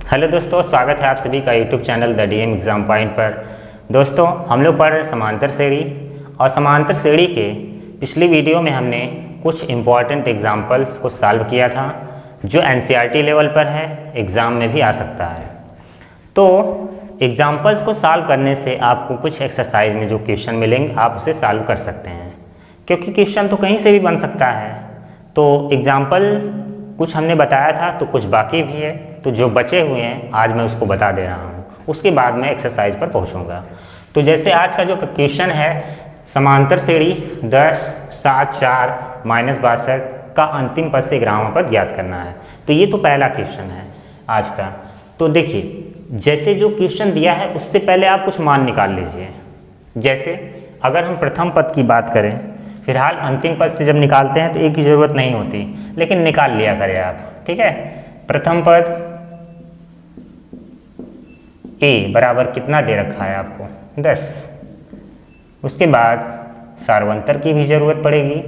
Hello दोस्तों, स्वागत है आप सभी का YouTube channel the DM exam point पर। दोस्तों, हम लोग पढ़ रहे हैं समांतर श्रेणी और समांतर श्रेणी के पिछली वीडियो में हमने कुछ इम्पॉर्टेंट एग्जाम्पल्स को सॉल्व किया था जो एनसीईआरटी लेवल पर है, एग्ज़ाम में भी आ सकता है। तो एग्जाम्पल्स को सॉल्व करने से आपको कुछ एक्सरसाइज में जो क्वेश्चन मिलेंगे आप उसे सॉल्व कर सकते हैं, क्योंकि क्वेश्चन तो कहीं से भी बन सकता है। तो एग्जाम्पल कुछ हमने बताया था तो कुछ बाकी भी है, तो जो बचे हुए हैं आज मैं उसको बता दे रहा हूँ, उसके बाद मैं एक्सरसाइज पर पहुँचूँगा। तो जैसे आज का जो क्वेश्चन है, समांतर श्रेणी 10, 7, 4, -62 का अंतिम पद से 11वां पद ज्ञात करना है। तो ये तो पहला क्वेश्चन है आज का। तो देखिए, जैसे जो क्वेश्चन दिया है उससे पहले आप कुछ मान निकाल लीजिए। जैसे अगर हम प्रथम पद की बात करें, फिलहाल अंतिम पद से जब निकालते हैं तो एक की ज़रूरत नहीं होती, लेकिन निकाल लिया करें आप, ठीक है। प्रथम पद a बराबर कितना दे रखा है आपको, 10। उसके बाद सार्वंतर की भी ज़रूरत पड़ेगी,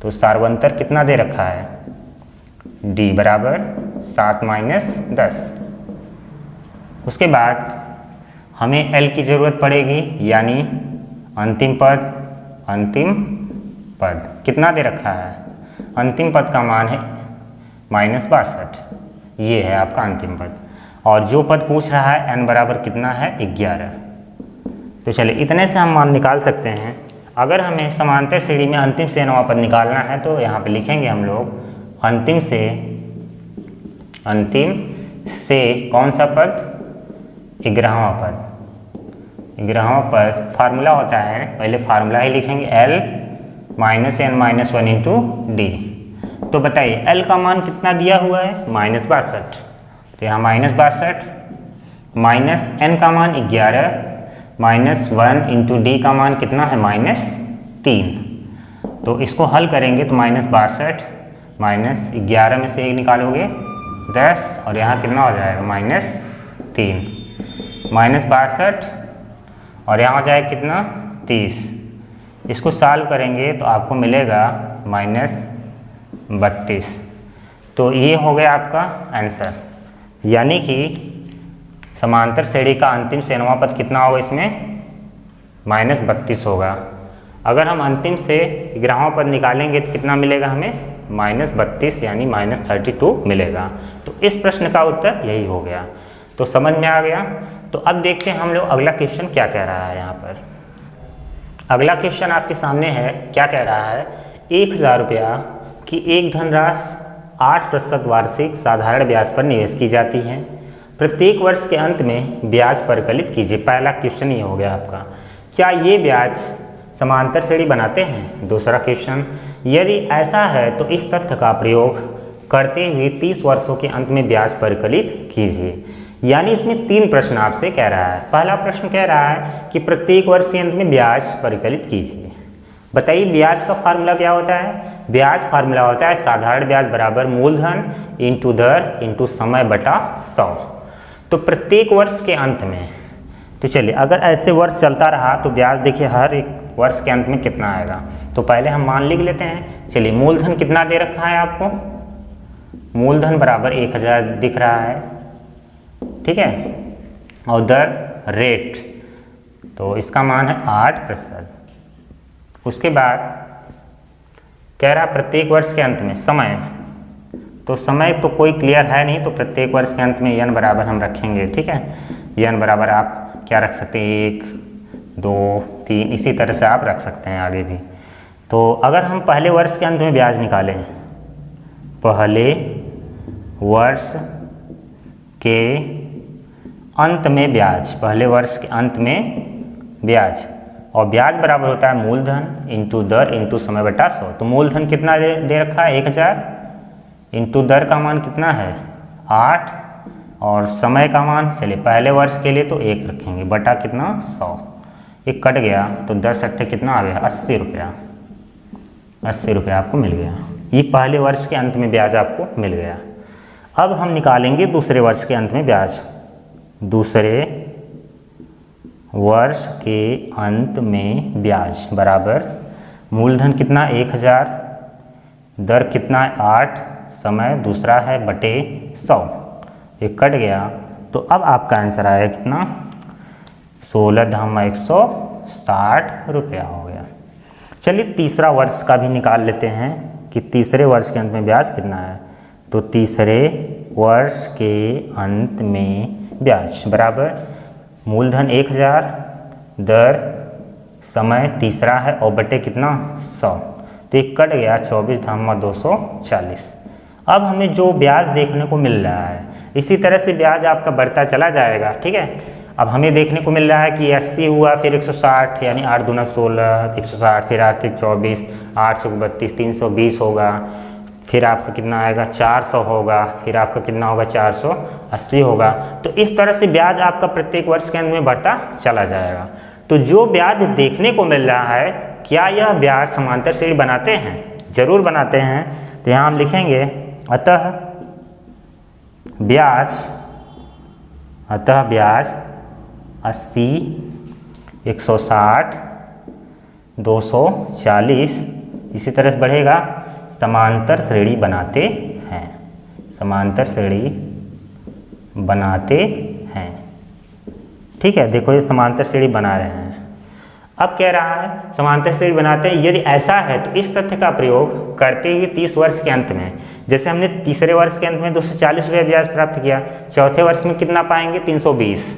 तो सार्वंतर कितना दे रखा है, d बराबर 7 - 10। उसके बाद हमें l की ज़रूरत पड़ेगी, यानी अंतिम पद कितना दे रखा है, अंतिम पद का मान है -62। ये है आपका अंतिम पद। और जो पद पूछ रहा है n बराबर कितना है, 11। तो चलिए, इतने से हम मान निकाल सकते हैं। अगर हमें समांतर श्रेणी में अंतिम से nवां पद निकालना है तो यहाँ पे लिखेंगे हम लोग अंतिम से कौन सा पद, 11वां पद। 11वां पद फार्मूला होता है, पहले फार्मूला ही लिखेंगे, l - n - 1 × d। तो बताइए l का मान कितना दिया हुआ है, -62। तो यहाँ -62 माइनस n का मान 11 -1 × d का मान कितना है, -3। तो इसको हल करेंगे तो -62 -11 में से 1 निकालोगे 10, और यहाँ कितना हो जाएगा, -3। -62 और यहाँ हो जाएगा कितना, 30। इसको सॉल्व करेंगे तो आपको मिलेगा -32। तो ये हो गया आपका आंसर, यानी कि समांतर श्रेणी का अंतिम से nवां पद कितना होगा, इसमें -32 होगा। अगर हम अंतिम से 11वां पद निकालेंगे तो कितना मिलेगा हमें, -32 यानी -32 मिलेगा। तो इस प्रश्न का उत्तर यही हो गया। तो समझ में आ गया। तो अब देखते हैं हम लोग अगला क्वेश्चन क्या कह रहा है। यहाँ पर अगला क्वेश्चन आपके सामने है, क्या कह रहा है, 1000 रुपया की एक धनराशि 8% वार्षिक साधारण ब्याज पर निवेश की जाती है। प्रत्येक वर्ष के अंत में ब्याज परिकलित कीजिए। पहला क्वेश्चन ये हो गया आपका। क्या ये ब्याज समांतर श्रेणी बनाते हैं? दूसरा क्वेश्चन, यदि ऐसा है तो इस तथ्य का प्रयोग करते हुए 30 वर्षों के अंत में ब्याज परिकलित कीजिए। यानी इसमें 3 प्रश्न आपसे कह रहा है। पहला प्रश्न कह रहा है कि प्रत्येक वर्ष के अंत में ब्याज परिकलित कीजिए। बताइए ब्याज का फार्मूला क्या होता है? ब्याज फार्मूला होता है साधारण ब्याज बराबर मूलधन इंटू दर इंटू समय बटा 100। तो प्रत्येक वर्ष के अंत में, तो चलिए अगर ऐसे वर्ष चलता रहा तो ब्याज देखिए हर एक वर्ष के अंत में कितना आएगा। तो पहले हम मान लिख लेते हैं। चलिए, मूलधन कितना दे रखा है आपको, मूलधन बराबर 1000 दिख रहा है, ठीक है। और दर रेट, तो इसका मान है 8%। उसके बाद कह रहा प्रत्येक वर्ष के अंत में समय, तो समय तो कोई क्लियर है नहीं, तो प्रत्येक वर्ष के अंत में n बराबर हम रखेंगे, ठीक है। n बराबर आप क्या रख सकते हैं, 1, 2, 3, इसी तरह से आप रख सकते हैं आगे भी। तो अगर हम पहले वर्ष के अंत में ब्याज निकालें, पहले वर्ष के अंत में ब्याज, पहले वर्ष के अंत में ब्याज, और ब्याज बराबर होता है मूलधन इंटू दर इंटू समय बटा 100। तो मूलधन कितना दे रखा है, 1000, इंटू दर का मान कितना है, 8, और समय का मान, चलिए पहले वर्ष के लिए तो 1 रखेंगे, बटा कितना, 100। 1 कट गया तो 10 अट्ठे कितना आ गया, 80 रुपया। 80 रुपया आपको मिल गया। ये पहले वर्ष के अंत में ब्याज आपको मिल गया। अब हम निकालेंगे दूसरे वर्ष के अंत में ब्याज। दूसरे वर्ष के अंत में ब्याज बराबर मूलधन कितना, 1000, दर कितना है, 8, समय दूसरा है बटे 100। ये कट गया, तो अब आपका आंसर आएगा कितना, 16,160 रुपया हो गया। चलिए तीसरा वर्ष का भी निकाल लेते हैं कि तीसरे वर्ष के अंत में ब्याज कितना है। तो तीसरे वर्ष के अंत में ब्याज बराबर मूलधन 1000, दर समय तीसरा है और बटे कितना 100, तो एक कट गया 24,240। अब हमें जो ब्याज देखने को मिल रहा है इसी तरह से ब्याज आपका बढ़ता चला जाएगा, ठीक है। अब हमें देखने को मिल रहा है कि 80 हुआ, फिर 160 यानी 8 दूना 16 160, फिर आके 24, 8 चौक 32, 320 होगा, फिर आपका कितना आएगा 400 होगा, फिर आपका कितना होगा 480 होगा। तो इस तरह से ब्याज आपका प्रत्येक वर्ष के अंत में बढ़ता चला जाएगा। तो जो ब्याज देखने को मिल रहा है, क्या यह ब्याज समांतर श्रेणी बनाते हैं? जरूर बनाते हैं। तो यहाँ हम लिखेंगे अतः ब्याज 80, 160, 240 इसी तरह से बढ़ेगा, समांतर श्रेणी बनाते हैं, समांतर श्रेणी बनाते हैं, ठीक है। देखो ये समांतर श्रेणी बना रहे हैं। अब कह रहा है समांतर श्रेणी बनाते हैं, यदि ऐसा है तो इस तथ्य का प्रयोग करते हुए 30 वर्ष के अंत में, जैसे हमने तीसरे वर्ष के अंत में 240 रुपये ब्याज प्राप्त किया, चौथे वर्ष में कितना पाएंगे 320,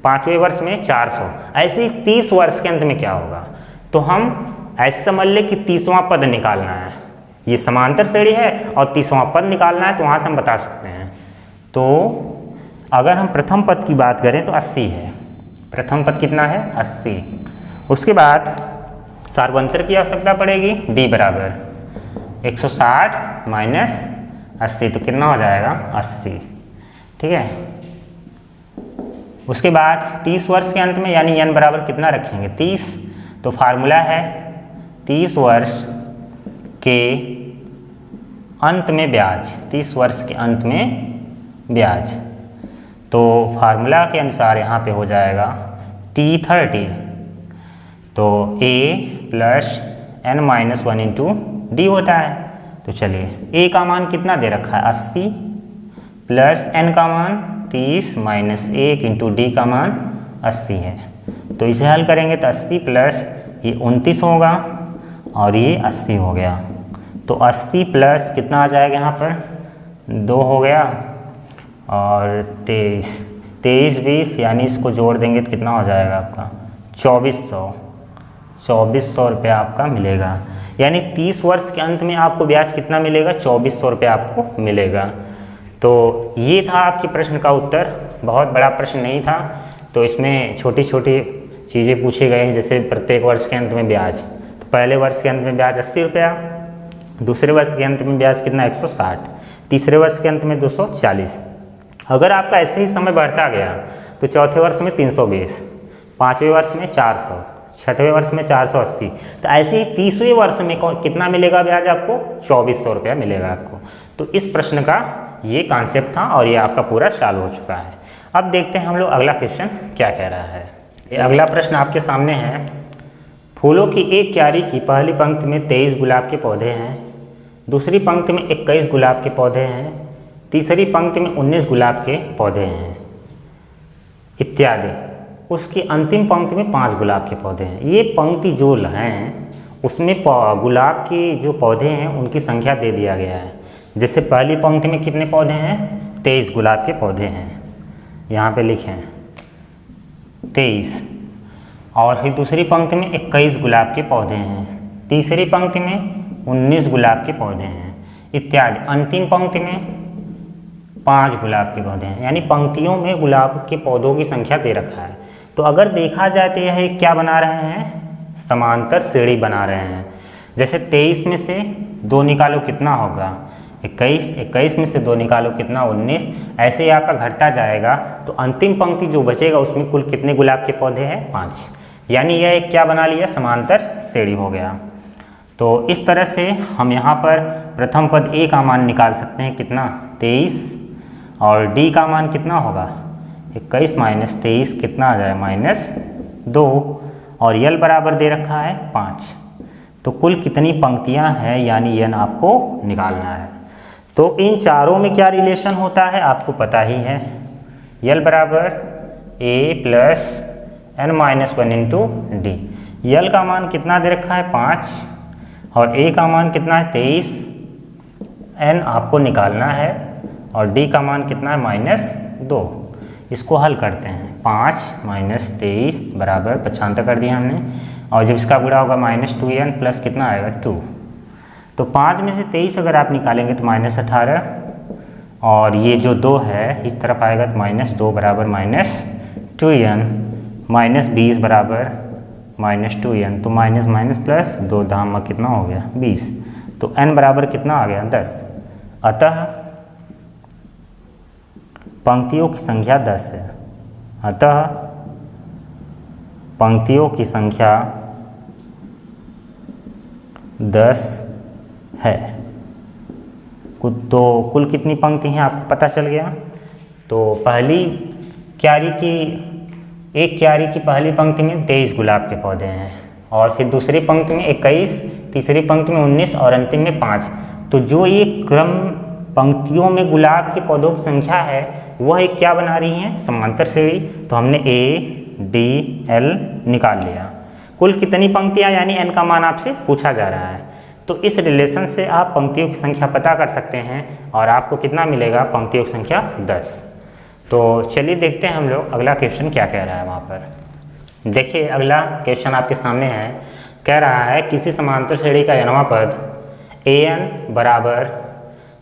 पाँचवें वर्ष में 400, ऐसे ही 30 वर्ष के अंत में क्या होगा। तो हम ऐसे समझ ले कि 30वां पद निकालना है, ये समांतर श्रेणी है और 30वां पद निकालना है, तो वहाँ से हम बता सकते हैं। तो अगर हम प्रथम पद की बात करें तो 80 है, प्रथम पद कितना है 80। उसके बाद सार्वंतर की आवश्यकता पड़ेगी, डी बराबर 160 माइनस 80, तो कितना हो जाएगा 80, ठीक है। उसके बाद 30 वर्ष के अंत में यानी n बराबर कितना रखेंगे 30, तो फार्मूला है 30 वर्ष के अंत में ब्याज, 30 वर्ष के अंत में ब्याज। तो फार्मूला के अनुसार यहाँ पे हो जाएगा T30, तो a plus n-1 into D होता है। तो चलिए a का मान कितना दे रखा है 80 प्लस n का मान 30 माइनस 1 इंटू डी का मान 80 है। तो इसे हल करेंगे तो 80 प्लस ये 29 होगा और ये 80 हो गया। तो 80 प्लस कितना आ जाएगा यहाँ पर 2 हो गया और 23 20 यानी इसको जोड़ देंगे तो कितना हो जाएगा आपका 2400 रुपया आपका मिलेगा। यानी 30 वर्ष के अंत में आपको ब्याज कितना मिलेगा 2400 रुपया आपको मिलेगा। तो ये था आपके प्रश्न का उत्तर। बहुत बड़ा प्रश्न नहीं था, तो इसमें छोटी छोटी चीज़ें पूछी गई हैं, जैसे प्रत्येक वर्ष के अंत में ब्याज। तो पहले वर्ष के अंत में ब्याज 80 रुपया, दूसरे वर्ष के अंत में ब्याज कितना 160, तीसरे वर्ष के अंत में 240। अगर आपका ऐसे ही समय बढ़ता गया तो चौथे वर्ष में 320, पाँचवें वर्ष में 400, छठवें वर्ष में 480, तो ऐसे ही 30वें वर्ष में कितना मिलेगा ब्याज आपको 2400 रुपया मिलेगा आपको। तो इस प्रश्न का ये कॉन्सेप्ट था और ये आपका पूरा सॉल्व हो चुका है। अब देखते हैं हम लोग अगला क्वेश्चन क्या कह रहा है। ये अगला प्रश्न आपके सामने है। फूलों की एक क्यारी की पहली पंक्ति में 23 गुलाब के पौधे हैं, दूसरी पंक्ति में 21 गुलाब के पौधे हैं, तीसरी पंक्ति में 19 गुलाब के पौधे हैं इत्यादि। उसकी अंतिम पंक्ति में 5 गुलाब के पौधे हैं। ये पंक्ति जो हैं उसमें गुलाब के जो पौधे हैं उनकी संख्या दे दिया गया है। जैसे पहली पंक्ति में कितने पौधे हैं 23 गुलाब के पौधे हैं, यहाँ पे लिखें 23, और फिर दूसरी पंक्ति में 21 गुलाब के पौधे हैं, तीसरी पंक्ति में 19 गुलाब के पौधे हैं इत्यादि। अंतिम पंक्ति में 5 गुलाब के पौधे हैं, यानी पंक्तियों में गुलाब के पौधों की संख्या दे रखा है। तो अगर देखा जाए तो यह क्या बना रहे हैं समांतर श्रेणी बना रहे हैं। जैसे 23 में से 2 निकालो कितना होगा 21, 21 में से 2 निकालो कितना 19, ऐसे ही आपका घटता जाएगा। तो अंतिम पंक्ति जो बचेगा उसमें कुल कितने गुलाब के पौधे हैं 5, यानी यह एक क्या बना लिया समांतर श्रेणी हो गया। तो इस तरह से हम यहाँ पर प्रथम पद ए का मान निकाल सकते हैं कितना 23, और डी का मान कितना होगा 21 माइनस 23 कितना आ जाए -2, और यल बराबर दे रखा है 5। तो कुल कितनी पंक्तियां हैं यानी यन आपको निकालना है। तो इन चारों में क्या रिलेशन होता है आपको पता ही है, यल बराबर a plus n minus 1 into d. L का मान कितना दे रखा है 5 और a का मान कितना है 23, n आपको निकालना है और d का मान कितना है -2। इसको हल करते हैं, 5 माइनस 23 बराबर 95 कर दिया हमने, और जब इसका गुणा होगा -2n प्लस कितना आएगा 2। तो 5 में से 23 अगर आप निकालेंगे तो -18, और ये जो 2 है इस तरफ आएगा तो -2 बराबर -2n, -20 बराबर -2n, तो माइनस माइनस प्लस 2 धाम कितना हो गया 20, तो n बराबर कितना आ गया 10। अतः पंक्तियों की संख्या 10 है। अतः पंक्तियों की संख्या 10 है। तो कुल कितनी पंक्ति हैं आपको पता चल गया। तो पहली क्यारी की, एक क्यारी की पहली पंक्ति में 23 गुलाब के पौधे हैं, और फिर दूसरी पंक्ति में 21, तीसरी पंक्ति में 19 और अंतिम में 5। तो जो ये क्रम पंक्तियों में गुलाब के पौधों की संख्या है वह एक क्या बना रही है, समांतर श्रेणी। तो हमने A, D, L निकाल लिया। कुल कितनी पंक्तियाँ यानी n का मान आपसे पूछा जा रहा है। तो इस रिलेशन से आप पंक्तियों की संख्या पता कर सकते हैं और आपको कितना मिलेगा, पंक्तियों की संख्या 10। तो चलिए देखते हैं हम लोग अगला क्वेश्चन क्या कह रहा है वहाँ पर। देखिए अगला क्वेश्चन आपके सामने है, कह रहा है किसी समांतर श्रेणी का nवां पद an बराबर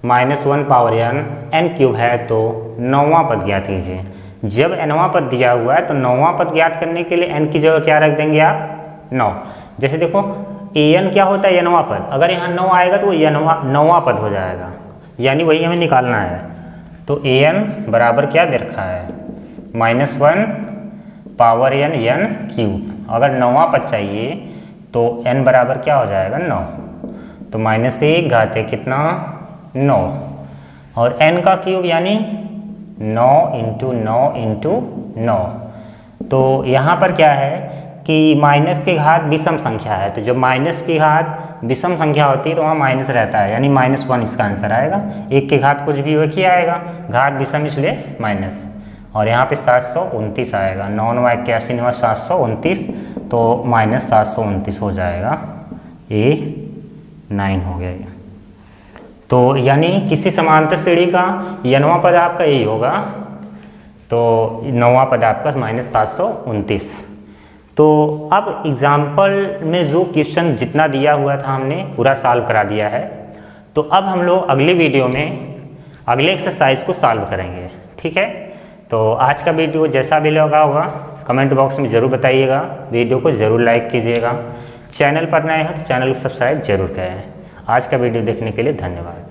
-1 पावर n क्यूब है तो 9वां पद ज्ञात कीजिए। जब nवां पद दिया हुआ है तो 9वां पद ज्ञात करने के लिए n की जगह क्या रख देंगे आप 9। जैसे देखो an क्या होता है nवां पद, अगर यहाँ 9 आएगा तो वो 9वां पद हो जाएगा, यानी वही हमें निकालना है। तो an बराबर क्या दे रखा है -1 पावर n क्यूब। अगर 9वां पद चाहिए तो n बराबर क्या हो जाएगा 9, तो -1 घाते कितना 9, और n का क्यूब यानी 9 इंटू 9 इंटू 9। तो यहाँ पर क्या है कि माइनस की घात विषम संख्या है, तो जब माइनस की घात विषम संख्या होती है तो वहाँ माइनस रहता है, यानी -1 इसका आंसर आएगा। एक की घात कुछ भी एक ही आएगा, घात विषम इसलिए माइनस, और यहाँ पे 729 आएगा। 9 9 81 9 729, तो -729 हो जाएगा, ये 9 हो गया ये। तो यानी किसी समांतर श्रेणी का nवां पद आपका यही होगा, तो 9वां पद आपका -729। तो अब एग्जाम्पल में जो क्वेश्चन जितना दिया हुआ था हमने पूरा सॉल्व करा दिया है। तो अब हम लोग अगली वीडियो में अगले एक्सरसाइज को सॉल्व करेंगे, ठीक है। तो आज का वीडियो जैसा भी लगा होगा कमेंट बॉक्स में ज़रूर बताइएगा, वीडियो को ज़रूर लाइक कीजिएगा, चैनल पर नए हैं तो चैनल को सब्सक्राइब जरूर करें। आज का वीडियो देखने के लिए धन्यवाद।